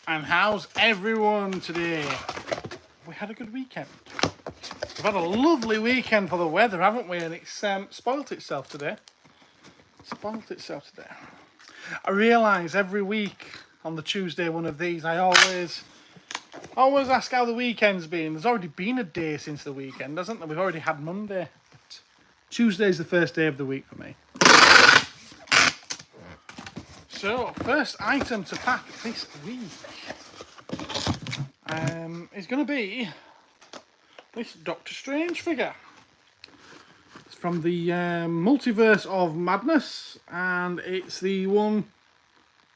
And how's everyone today? We had a good weekend. We've had a lovely weekend for the weather, haven't we? And it's spoilt itself today. I realise every week on the Tuesday one of these, I always ask how the weekend's been. There's already been a day since the weekend, hasn't there? We've already had Monday. But Tuesday's the first day of the week for me. So, first item to pack this week is going to be this Doctor Strange figure. It's from the Multiverse of Madness, and it's the one.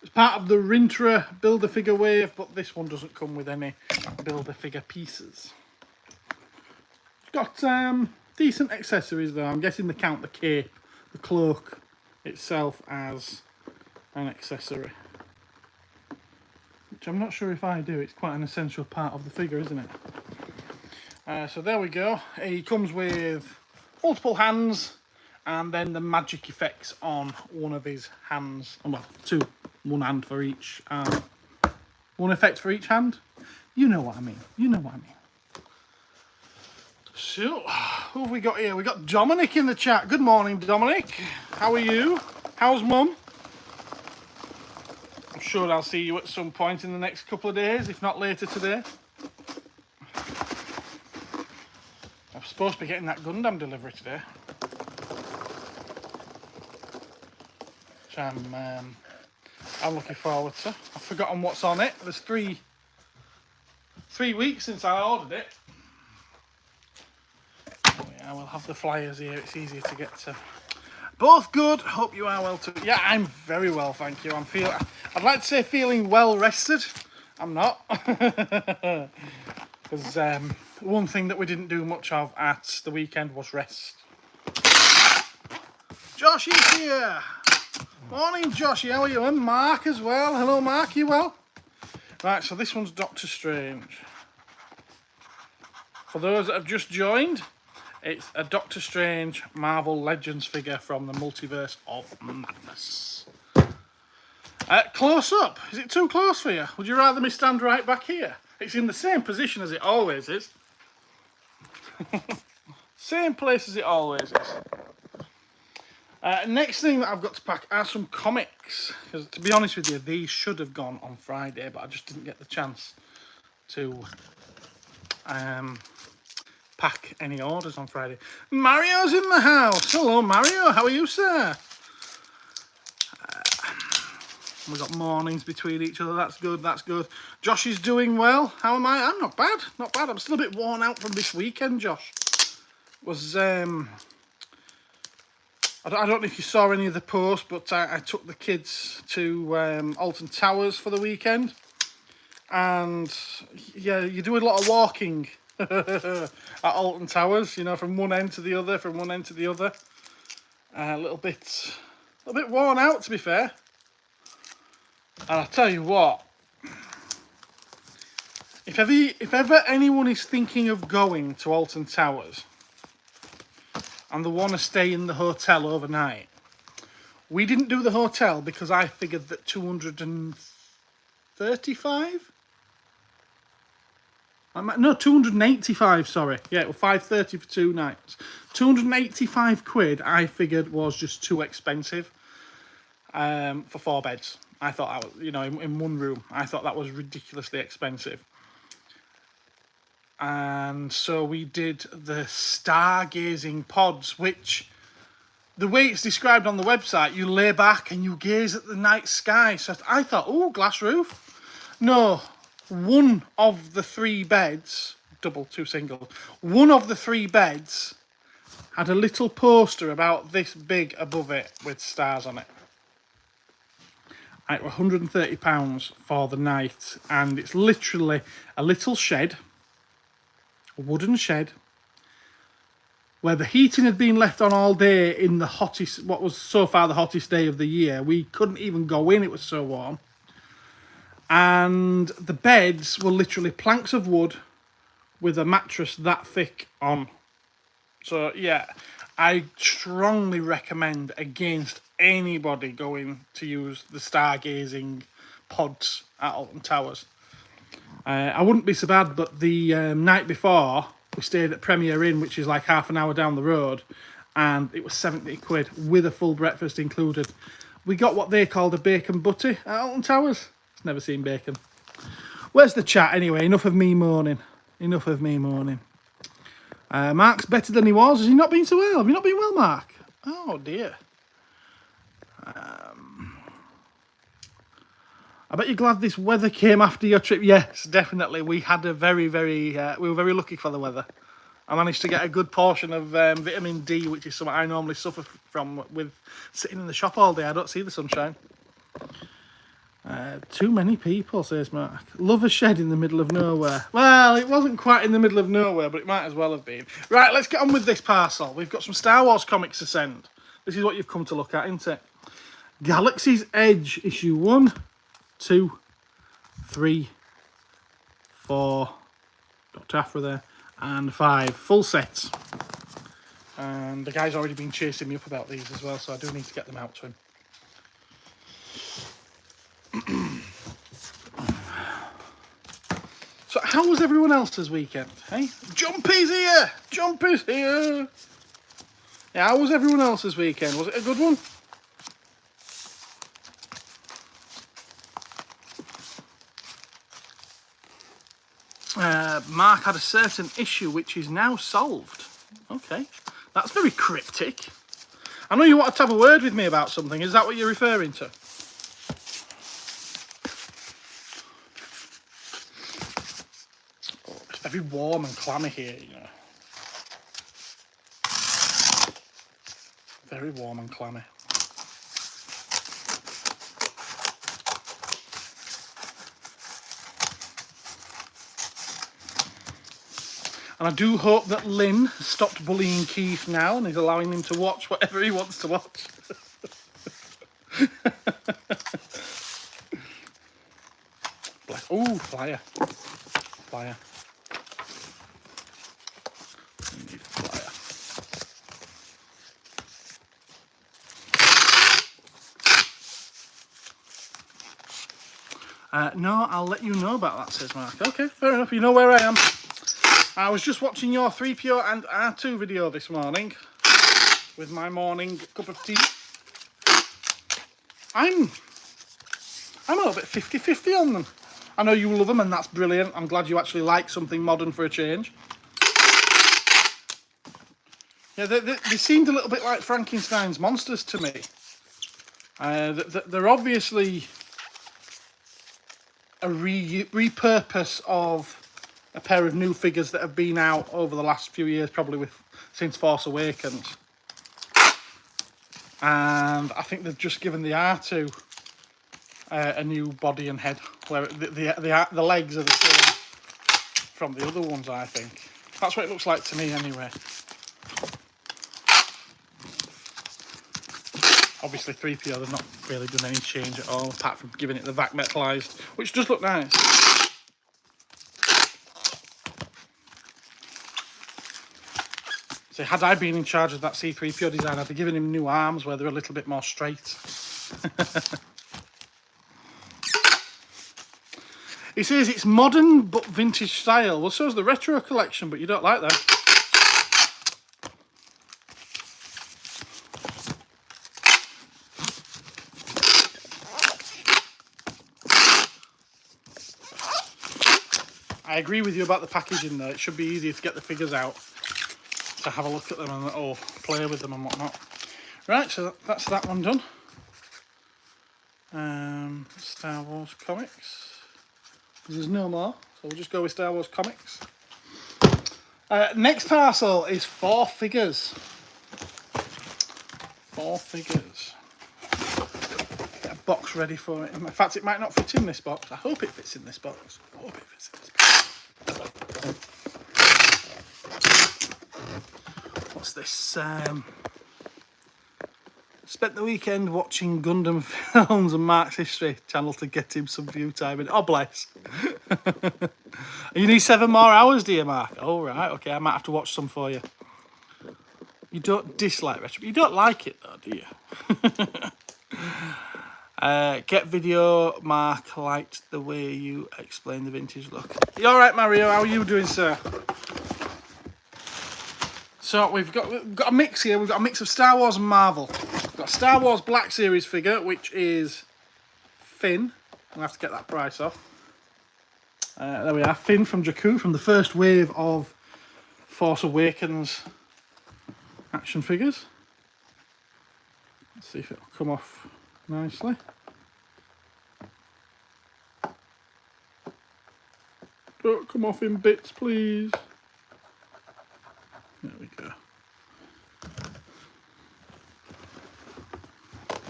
It's part of the Rintrah Build-A-Figure wave, but this one doesn't come with any Build-A-Figure pieces. It's got decent accessories though. I'm guessing they count the cape, the cloak itself as an accessory. Which I'm not sure if I do. It's quite an essential part of the figure, isn't it? So there we go. He comes with multiple hands and then the magic effects on one of his hands. Well, two. One hand for each. One effect for each hand. You know what I mean. So, who have we got here? We got Dominic in the chat. Good morning, Dominic. How are you? How's Mum? I'm sure I'll see you at some point in the next couple of days, if not later today. I'm supposed to be getting that Gundam delivery today. Which I'm looking forward to. I've forgotten what's on it. There's three weeks since I ordered it. Oh yeah, we'll have the flyers here. It's easier to get to. Both good. Hope you are well too. Yeah, I'm very well, thank you. I'd like to say feeling well rested. I'm not. Because one thing that we didn't do much of at the weekend was rest. Josh is here. Morning, Joshy. How are you? And Mark as well. Hello, Mark. You well? Right, so this one's Doctor Strange. For those that have just joined, it's a Doctor Strange Marvel Legends figure from the Multiverse of Madness. Close up. Is it too close for you? Would you rather me stand right back here? It's in the same position as it always is. Same place as it always is. Next thing that I've got to pack are some comics. Because to be honest with you, these should have gone on Friday, but I just didn't get the chance to pack any orders on Friday. Mario's in the house. Hello, Mario. How are you, sir? We've got mornings between each other. That's good. Josh is doing well. How am I? I'm not bad. I'm still a bit worn out from this weekend, Josh. It was... I don't know if you saw any of the posts, but I took the kids to Alton Towers for the weekend. And yeah, you do a lot of walking at Alton Towers, you know, from one end to the other. A little bit worn out, to be fair. And I'll tell you what, if ever anyone is thinking of going to Alton Towers, and they want to stay in the hotel overnight. We didn't do the hotel because I figured that 235? No, 285, sorry. Yeah, it was 530 for 2 nights. 285 quid I figured was just too expensive for 4 beds. I thought that was, you know, in one room. I thought that was ridiculously expensive. And so we did the stargazing pods, which the way it's described on the website, you lay back and you gaze at the night sky. So I thought, oh, glass roof. No, one of the 3 beds, double, 2 single, one of the 3 beds had a little poster about this big above it with stars on it. And it was £130 for the night, and it's literally a little shed, a wooden shed, where the heating had been left on all day in the hottest, what was so far the hottest day of the year. We couldn't even go in, it was so warm. And the beds were literally planks of wood with a mattress that thick on. So yeah, I strongly recommend against anybody going to use the stargazing pods at Alton Towers. I wouldn't be so bad, but the night before, we stayed at Premier Inn, which is like half an hour down the road, and it was 70 quid with a full breakfast included. We got what they called a bacon butty at Alton Towers. Never seen bacon. Where's the chat anyway? Enough of me moaning. Enough of me moaning. Mark's better than he was. Has he not been so well? Have you not been well, Mark? Oh dear. I bet you're glad this weather came after your trip. Yes, definitely. We had a we were very lucky for the weather. I managed to get a good portion of vitamin D, which is something I normally suffer from with sitting in the shop all day. I don't see the sunshine. Too many people, says Mark. Love a shed in the middle of nowhere. Well, it wasn't quite in the middle of nowhere, but it might as well have been. Right, let's get on with this parcel. We've got some Star Wars comics to send. This is what you've come to look at, isn't it? Galaxy's Edge, issue 1, 2, 3, 4, Dr. Aphra there, and 5. Full sets. And the guy's already been chasing me up about these as well, so I do need to get them out to him. So how was everyone else's weekend, hey? Jumpy's here! Jumpy's here! Yeah, how was everyone else's weekend? Was it a good one? Mark had a certain issue which is now solved. Okay, that's very cryptic. I know you wanted to have a word with me about something. Is that what you're referring to? Oh, it's very warm and clammy here, you know. Very warm and clammy. And I do hope that Lynn has stopped bullying Keith now and is allowing him to watch whatever he wants to watch. Oh, flyer. Flyer. I need a flyer. No, I'll let you know about that, says Mark. Okay, fair enough. You know where I am. I was just watching your 3PO and R2 video this morning with my morning cup of tea. I'm a little bit 50-50 on them. I know you love them and that's brilliant. I'm glad you actually like something modern for a change. Yeah, they seemed a little bit like Frankenstein's monsters to me. They're obviously a repurpose of a pair of new figures that have been out over the last few years, probably since Force Awakens. And I think they've just given the R2 a new body and head, where the legs are the same from the other ones, I think. That's what it looks like to me anyway. Obviously 3PO, they've not really done any change at all, apart from giving it the vac metalized, which does look nice. So had I been in charge of that C-3PO design, I'd be giving him new arms where they're a little bit more straight. He says it's modern but vintage style. Well, so's the retro collection, but you don't like that. I agree with you about the packaging though. It should be easier to get the figures out, to have a look at them and play with them and whatnot. Right, so that's that one done. Star Wars comics. There's no more, so we'll just go with Star Wars comics. Next parcel is 4 figures. 4 figures. Get a box ready for it. In fact, it might not fit in this box. I hope it fits in this box. I hope it fits in this box. What's this? Spent the weekend watching Gundam films and Mark's History channel to get him some view time. And oh, bless. You need 7 more hours, do you, Mark? Oh, right. Okay, I might have to watch some for you. You don't dislike retro. You don't like it, though, do you? Get video, Mark liked the way you explained the vintage look. You alright, Mario? How are you doing, sir? So we've got a mix here. We've got a mix of Star Wars and Marvel. We've got a Star Wars Black Series figure, which is Finn. I'll have to get that price off. There we are, Finn from Jakku, from the first wave of Force Awakens action figures. Let's see if it'll come off nicely. Don't come off in bits, please. There we go.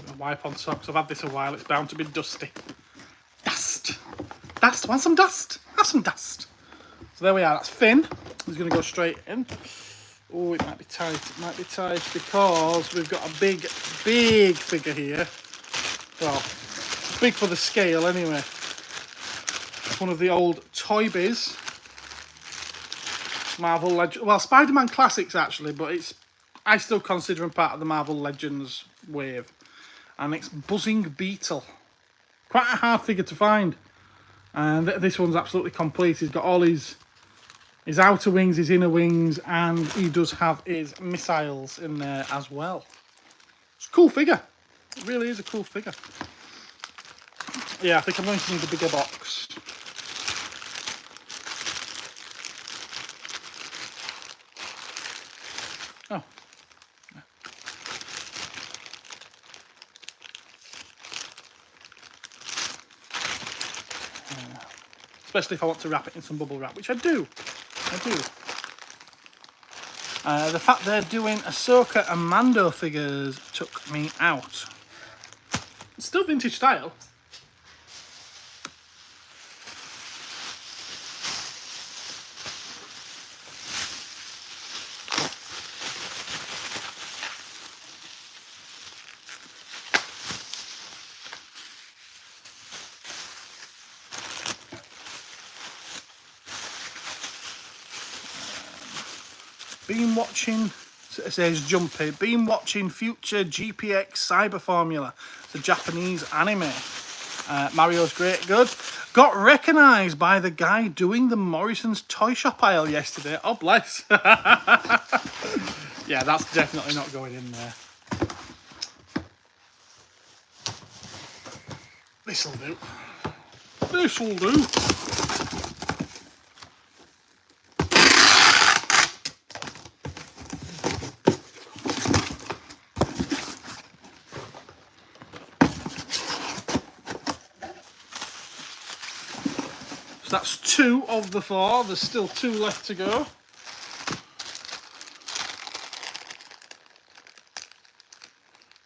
A wipe on top, 'cause I've had this a while. It's bound to be dusty. Dust. Dust. Want some dust? Have some dust. So there we are. That's Finn. He's going to go straight in. Oh, it might be tight. It might be tight because we've got a big figure here. Well, big for the scale anyway. It's one of the old Toy Biz Marvel Legends. Well, Spider-Man Classics actually, but I still consider him part of the Marvel Legends wave. And it's Buzzing Beetle. Quite a hard figure to find. And this one's absolutely complete. He's got all his outer wings, his inner wings, and he does have his missiles in there as well. It's a cool figure. It really is a cool figure. Yeah, I think I'm going to need a bigger box. Oh. Especially if I want to wrap it in some bubble wrap, which I do. The fact they're doing Ahsoka and Mando figures took me out. It's still vintage style. Been watching, it says Jumpy, been watching Future GPX Cyber Formula. It's a Japanese anime. Mario's great, good. Got recognised by the guy doing the Morrison's toy shop aisle yesterday. Oh, bless. Yeah, that's definitely not going in there. This'll do. This'll do. That's 2 of the 4. There's still 2 left to go.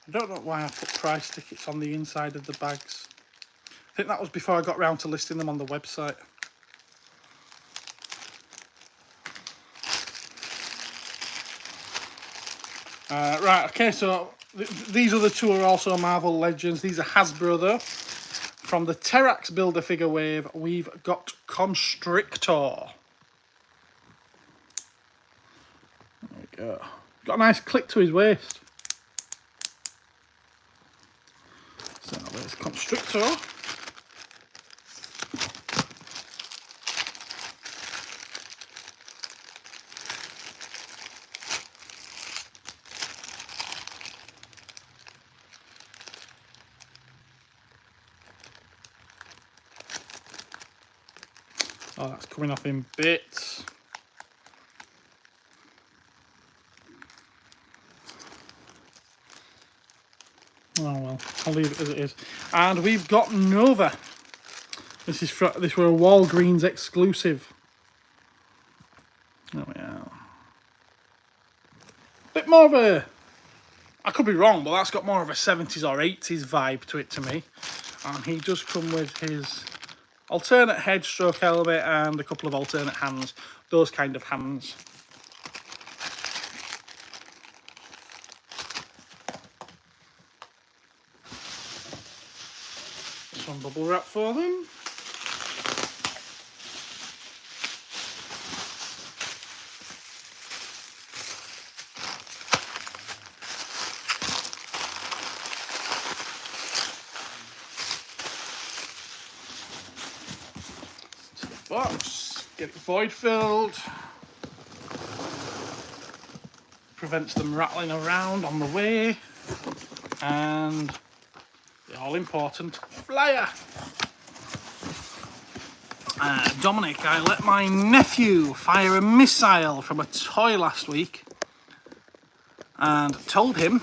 I don't know why I put price tickets on the inside of the bags. I think that was before I got round to listing them on the website. Right, okay, so these other 2 are also Marvel Legends. These are Hasbro though. From the Terrax Builder figure wave, we've got Constrictor. There we go. Got a nice click to his waist. So there's Constrictor. Oh, that's coming off in bits. Oh well, I'll leave it as it is. And we've got Nova. This were a Walgreens exclusive. There we are. Bit more of a, I could be wrong, but that's got more of a 70s or 80s vibe to it to me. And he does come with his alternate head stroke helmet and a couple of alternate hands. Those kind of hands. Some bubble wrap for them. box, get it void filled, prevents them rattling around on the way, and the all important flyer. Dominic, I let my nephew fire a missile from a toy last week and told him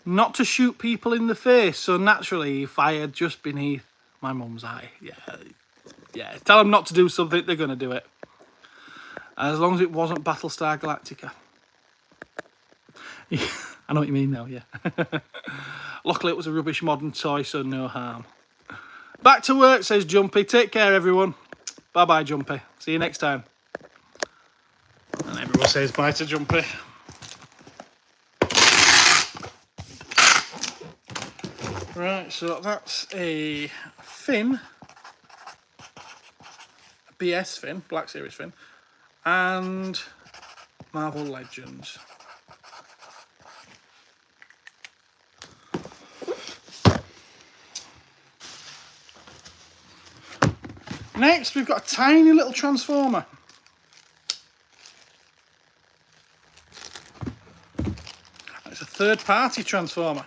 not to shoot people in the face, so naturally he fired just beneath my mum's eye. Yeah, tell them not to do something, they're going to do it. As long as it wasn't Battlestar Galactica. Yeah, I know what you mean now, yeah. Luckily it was a rubbish modern toy, so no harm. Back to work, says Jumpy. Take care, everyone. Bye-bye, Jumpy. See you next time. And everyone says bye to Jumpy. Right, so that's a fin. A BS fin, Black Series fin. And Marvel Legends. Next, we've got a tiny little Transformer. It's a third-party Transformer.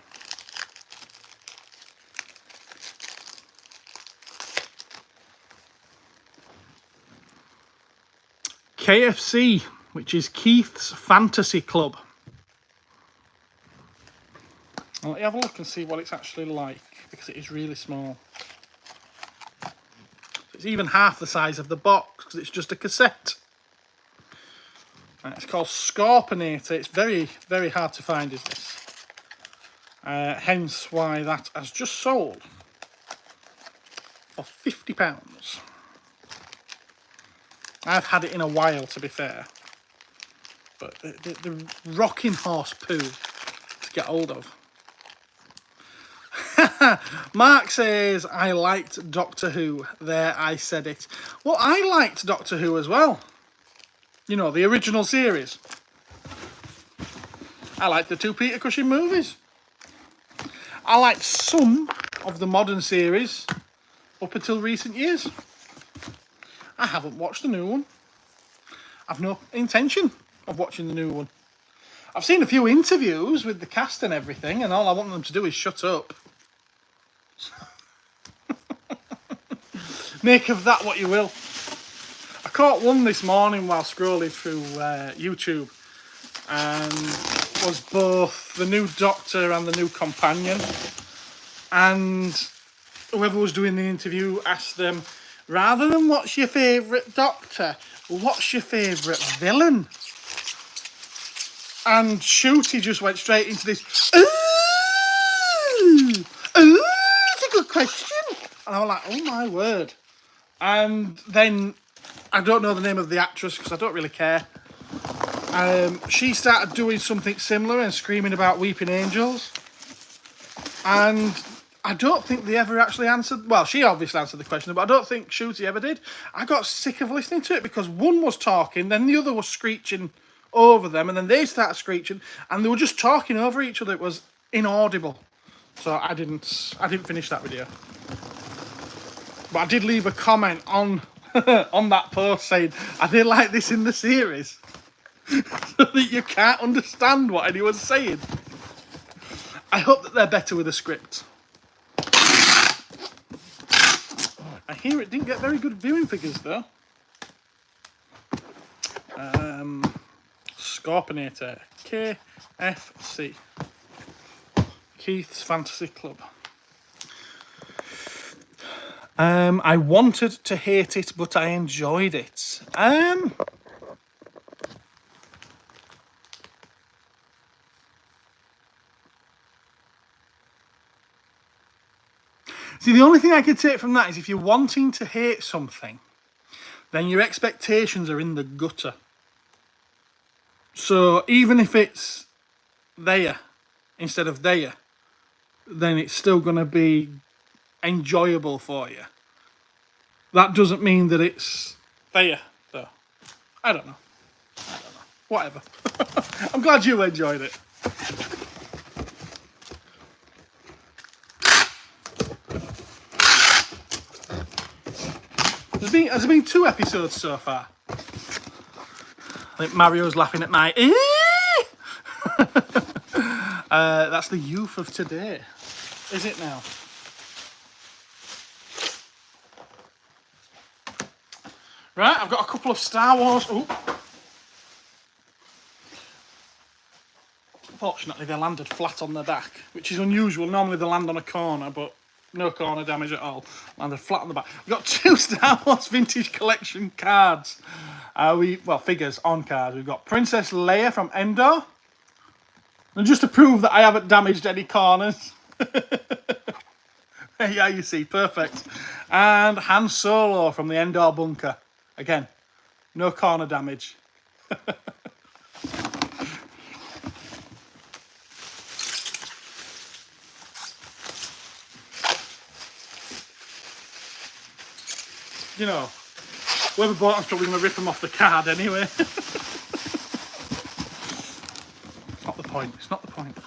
KFC, which is Keith's Fantasy Club. I'll let you have a look and see what it's actually like, because it is really small. It's even half the size of the box because it's just a cassette. It's called Scorpionator. It's very, very hard to find, is this? Hence why that has just sold for £50. I've had it in a while, to be fair. But the rocking horse poo to get hold of. Mark says, I liked Doctor Who. There, I said it. Well, I liked Doctor Who as well. You know, the original series. I liked the two Peter Cushing movies. I liked some of the modern series up until recent years. I haven't watched the new one. I've no intention of watching the new one. I've seen a few interviews with the cast and everything, and all I want them to do is shut up. Make of that what you will. I caught one this morning while scrolling through YouTube, and was both the new Doctor and the new Companion. And whoever was doing the interview asked them, rather than what's your favourite Doctor, what's your favourite villain? And Shooty just went straight into this, ooh, that's a good question. And I was like, oh my word. And then, I don't know the name of the actress because I don't really care. She started doing something similar and screaming about Weeping Angels. And I don't think they ever actually answered. Well, she obviously answered the question, but I don't think Shooty ever did. I got sick of listening to it because one was talking, then the other was screeching over them, and then they started screeching, and they were just talking over each other. It was inaudible. So I didn't finish that video. But I did leave a comment on on that post saying, I did like this in the series. So that you can't understand what anyone's saying. I hope that they're better with a script. I hear it didn't get very good viewing figures though. Scorpionator, KFC, Keith's Fantasy Club. I wanted to hate it, but I enjoyed it. See, the only thing I could take from that is if you're wanting to hate something, then your expectations are in the gutter. So even if it's there instead of there, then it's still going to be enjoyable for you. That doesn't mean that it's there, though. I don't know. Whatever. I'm glad you enjoyed it. has there been 2 episodes so far? I think Mario's laughing at my that's the youth of today. Is it now? Right, I've got a couple of Star Wars. Ooh. Fortunately, they landed flat on the back, which is unusual. Normally they land on a corner, but no corner damage at all. Landed flat on the back. We've got 2 Star Wars Vintage Collection cards. Figures on cards. We've got Princess Leia from Endor. And just to prove that I haven't damaged any corners. Yeah, you see, perfect. And Han Solo from the Endor bunker. Again, no corner damage. You know, whoever bought them's probably going to rip them off the card anyway. Not the point, it's not the point.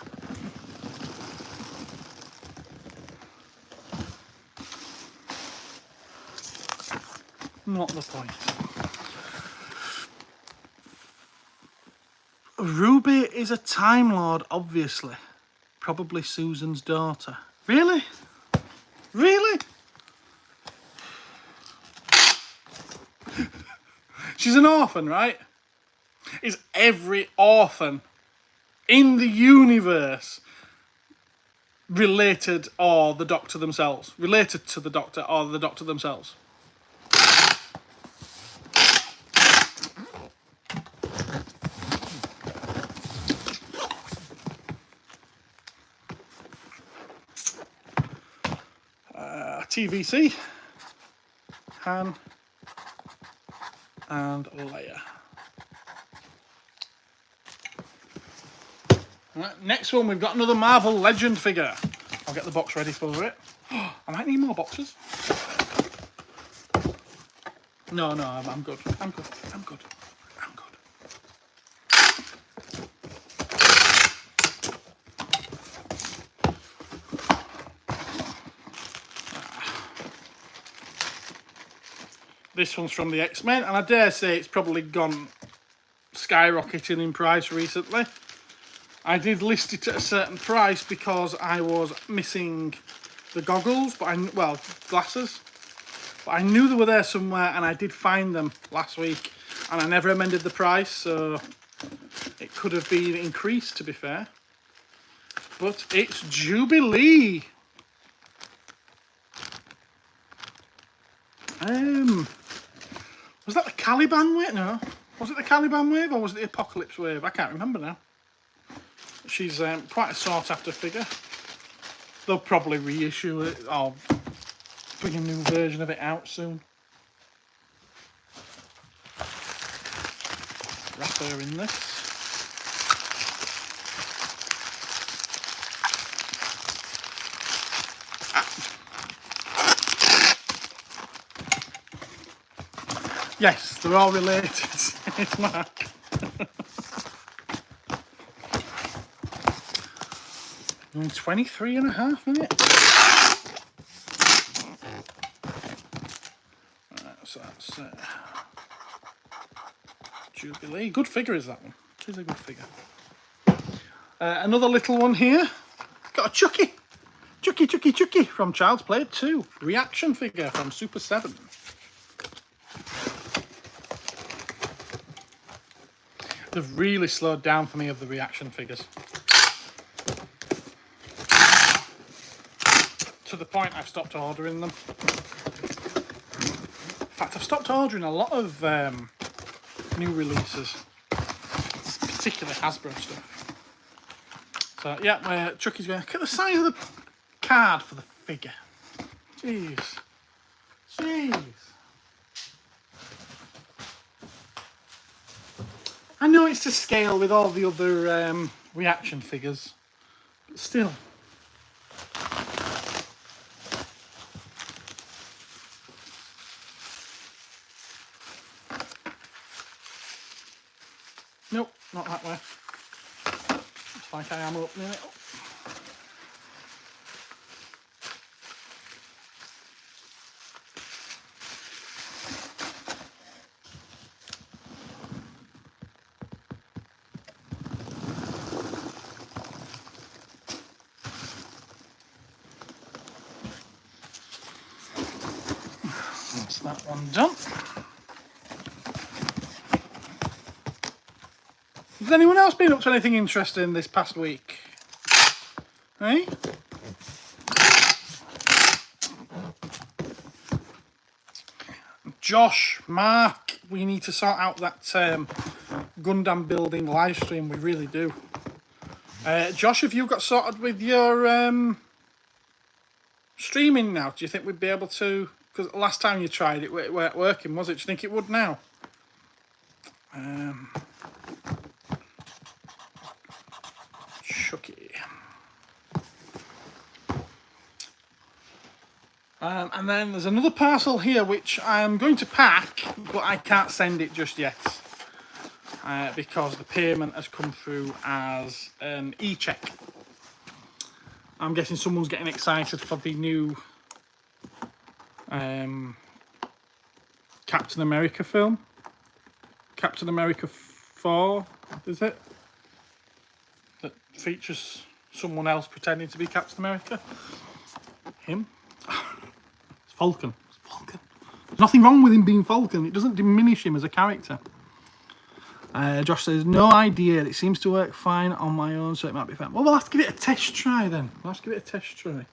Not the point. Ruby is a Time Lord, obviously. Probably Susan's daughter. Really? Really? She's an orphan, right? Is every orphan in the universe related or the Doctor themselves? Related to the Doctor or the Doctor themselves? TVC, Han, and Leia. Right, next one, we've got another Marvel Legend figure. I'll get the box ready for it. I might need more boxes. No, I'm good. I'm good. I'm good. I'm good. This one's from the X-Men, and I dare say it's probably gone skyrocketing in price recently. I did list it at a certain price because I was missing the goggles, glasses. But I knew they were there somewhere, and I did find them last week, and I never amended the price, so it could have been increased, to be fair. But it's Jubilee. Was that the Caliban wave? No. Was it the Caliban wave or was it the Apocalypse wave? I can't remember now. She's quite a sought-after figure. They'll probably reissue it or bring a new version of it out soon. Wrap her in this. Yes, they're all related. It's Mark. In 23.5 minutes. Right, so that's Jubilee. Good figure is that one. It is a good figure. Another little one here. Got a Chucky. Chucky from Child's Play 2. Reaction figure from Super 7. They've really slowed down for me of the reaction figures. To the point I've stopped ordering them. In fact, I've stopped ordering a lot of new releases. Particularly Hasbro stuff. So yeah, Chucky's going, look at the size of the card for the figure. Jeez. I know it's to scale with all the other reaction figures, but still. Nope, not that way. Looks like I am opening it up. that one done. Has anyone else been up to anything interesting this past week? Hey? Josh, Mark, we need to sort out that Gundam building live stream. We really do. Josh, have you got sorted with your streaming now? Do you think we'd be able to? Because last time you tried it, it weren't working, was it? Do you think it would now? Shucky. And then there's another parcel here which I'm going to pack, but I can't send it just yet because the payment has come through as an e-check. I'm guessing someone's getting excited for the new Captain America film. Captain America 4, is it? That features someone else pretending to be Captain America. Him. It's Falcon. It's Falcon. There's nothing wrong with him being Falcon. It doesn't diminish him as a character. Josh says, no idea. It seems to work fine on my own, so it might be fine. Well, we'll have to give it a test try then. We'll have to give it a test try.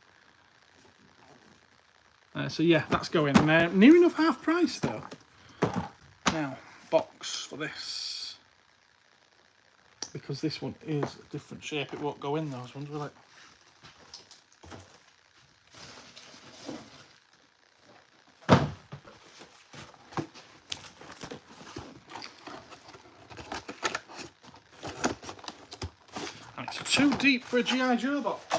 So yeah, that's going. Near enough half price though. Now, box for this. Because this one is a different shape, it won't go in those ones, will it? And it's too deep for a G.I. Joe box.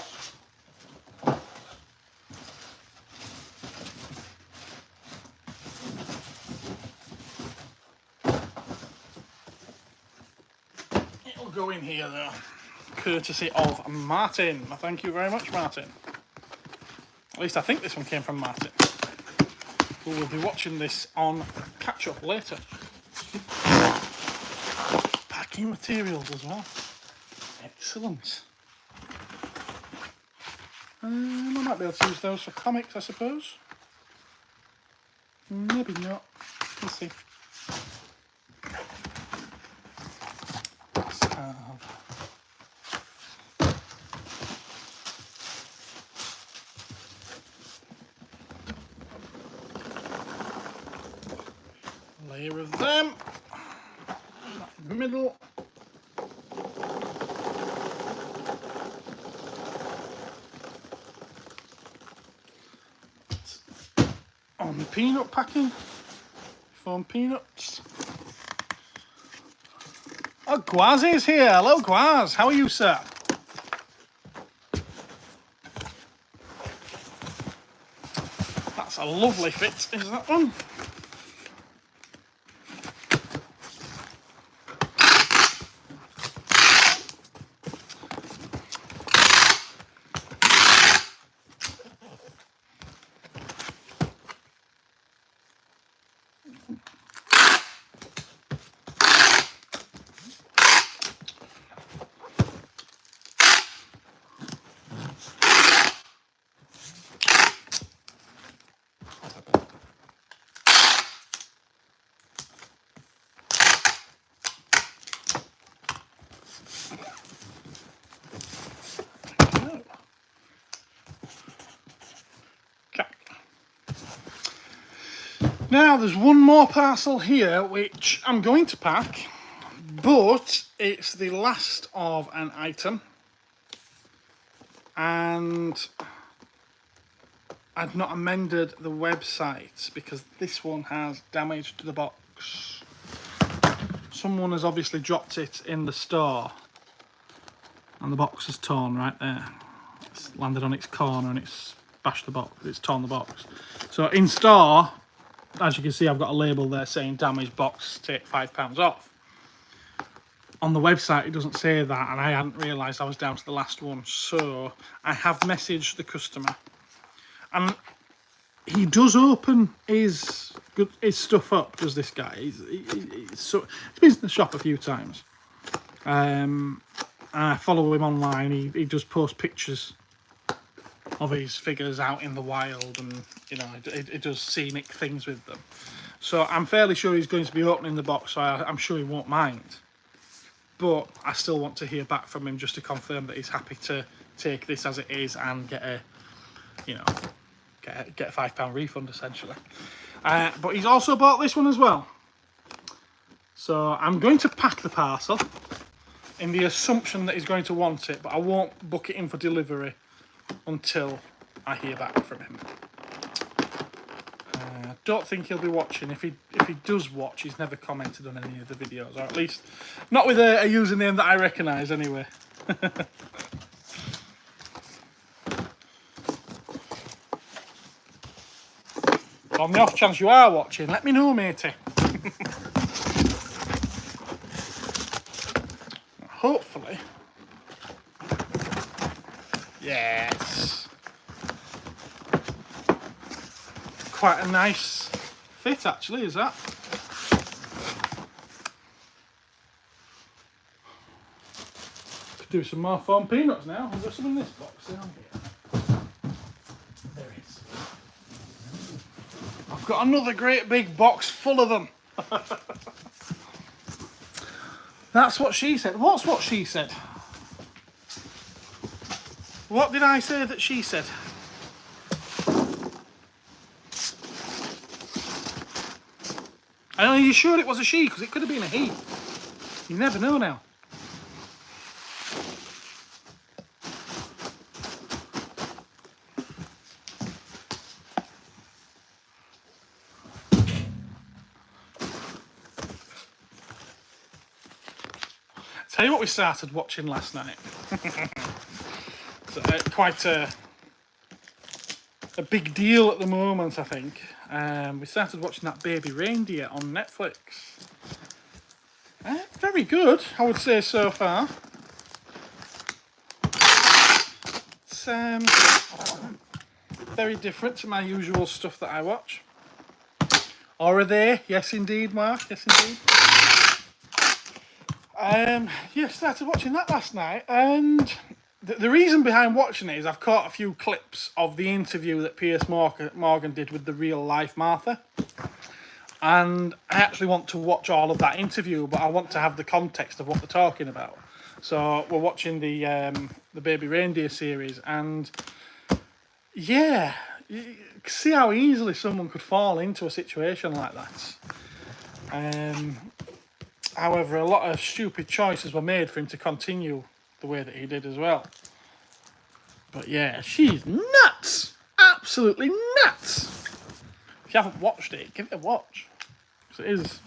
Go in here though, courtesy of Martin. Thank you very much, Martin. At least I think this one came from Martin, who will be watching this on catch up later. Packing materials as well. Excellent. I might be able to use those for comics, I suppose. Maybe not. Let's see. Layer of them. In the middle. On the peanut packing. Foam peanuts. Oh, Gwaz is here. Hello, Gwaz. How are you, sir? That's a lovely fit, is that one? Now there's one more parcel here which I'm going to pack, but it's the last of an item and I've not amended the website because this one has damage to the box. Someone has obviously dropped it in the store and the box is torn right there. It's landed on its corner and it's bashed the box, it's torn the box. So in store, as you can see, I've got a label there saying damaged box, take £5 off. On the website, it doesn't say that, and I hadn't realised I was down to the last one. So I have messaged the customer, and he does open his stuff up. Does this guy? He's been in the shop a few times, and I follow him online. He does post pictures of his figures out in the wild, and you know, it does scenic things with them. So I'm fairly sure he's going to be opening the box, so I'm sure he won't mind. But I still want to hear back from him just to confirm that he's happy to take this as it is and get a, you know, get a £5 refund essentially. But he's also bought this one as well. So I'm going to pack the parcel in the assumption that he's going to want it, but I won't book it in for delivery until I hear back from him. I don't think he'll be watching. If he does watch, he's never commented on any of the videos, or at least not with a username that I recognise anyway. On the off chance you are watching, let me know, matey. Hopefully. Yes. Quite a nice fit, actually, is that? Could do some more foam peanuts now. I've got some in this box down here. There it is. I've got another great big box full of them. That's what she said. What's what she said? What did I say that she said? Are you sure it was a she? Because it could have been a he. You never know now. Tell you what we started watching last night. It's quite a big deal at the moment, I think. We started watching that Baby Reindeer on Netflix. Very good, I would say so far. It's very different to my usual stuff that I watch. Or are they? Yes, indeed, Mark. Yes, indeed. Yeah, started watching that last night, and the reason behind watching it is I've caught a few clips of the interview that Piers Morgan did with the real life Martha, and I actually want to watch all of that interview, but I want to have the context of what they're talking about. So we're watching the Baby Reindeer series, and yeah, you see how easily someone could fall into a situation like that. However, a lot of stupid choices were made for him to continue the way that he did as well. But yeah, she's nuts! Absolutely nuts! If you haven't watched it, give it a watch. Because it is,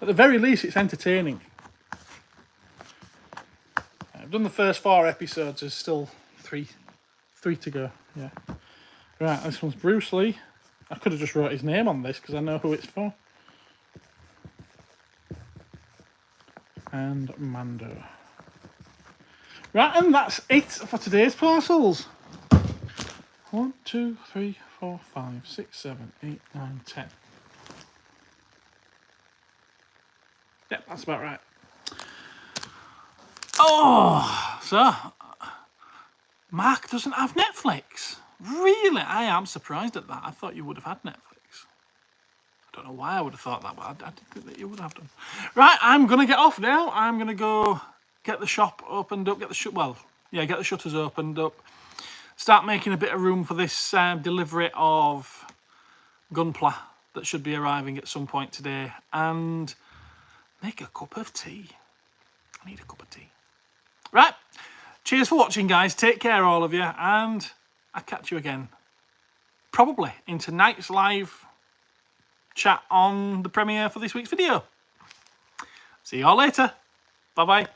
at the very least, it's entertaining. I've done the first 4 episodes, there's still three to go, yeah. Right, this one's Bruce Lee. I could have just wrote his name on this because I know who it's for. And Mando. Right, and that's it for today's parcels. 1, 2, 3, 4, 5, 6, 7, 8, 9, 10. Yep, that's about right. Oh, so Mark doesn't have Netflix. Really? I am surprised at that. I thought you would have had Netflix. I don't know why I would have thought that, but I didn't think that you would have done. Right, I'm going to get off now. I'm going to go get the shop opened up, get the shutters opened up, start making a bit of room for this delivery of Gunpla that should be arriving at some point today, and make a cup of tea. I need a cup of tea. Right, cheers for watching, guys. Take care, all of you, and I'll catch you again, probably in tonight's live chat on the premiere for this week's video. See you all later. Bye-bye.